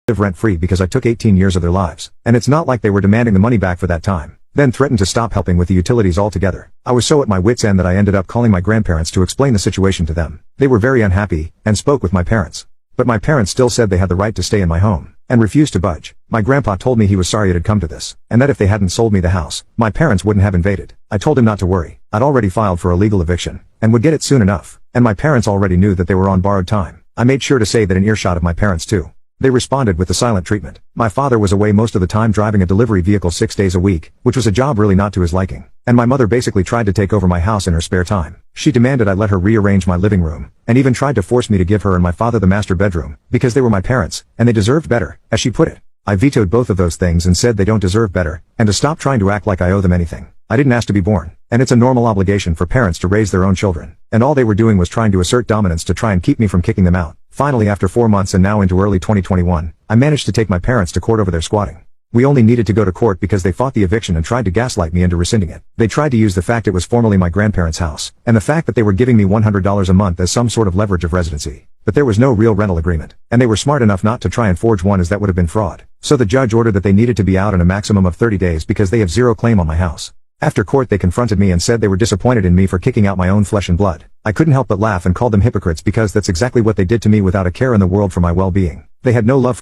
live rent-free because I took 18 years of their lives, and it's not like they were demanding the money back for that time. Then threatened to stop helping with the utilities altogether. I was so at my wit's end that I ended up calling my grandparents to explain the situation to them. They were very unhappy, and spoke with my parents. But my parents still said they had the right to stay in my home, and refused to budge. My grandpa told me he was sorry it had come to this, and that if they hadn't sold me the house, my parents wouldn't have invaded. I told him not to worry. I'd already filed for a legal eviction, and would get it soon enough, and my parents already knew that they were on borrowed time. I made sure to say that in earshot of my parents too. They responded with the silent treatment. My father was away most of the time driving a delivery vehicle 6 days a week, which was a job really not to his liking. And my mother basically tried to take over my house in her spare time. She demanded I let her rearrange my living room, and even tried to force me to give her and my father the master bedroom, because they were my parents, and they deserved better, as she put it. I vetoed both of those things and said they don't deserve better, and to stop trying to act like I owe them anything. I didn't ask to be born, and it's a normal obligation for parents to raise their own children. And all they were doing was trying to assert dominance to try and keep me from kicking them out. Finally, after 4 months and now into early 2021, I managed to take my parents to court over their squatting. We only needed to go to court because they fought the eviction and tried to gaslight me into rescinding it. They tried to use the fact it was formerly my grandparents' house, and the fact that they were giving me $100 a month as some sort of leverage of residency. But there was no real rental agreement, and they were smart enough not to try and forge one, as that would have been fraud. So the judge ordered that they needed to be out in a maximum of 30 days because they have zero claim on my house. After court they confronted me and said they were disappointed in me for kicking out my own flesh and blood. I couldn't help but laugh and call them hypocrites because that's exactly what they did to me without a care in the world for my well-being. They had no love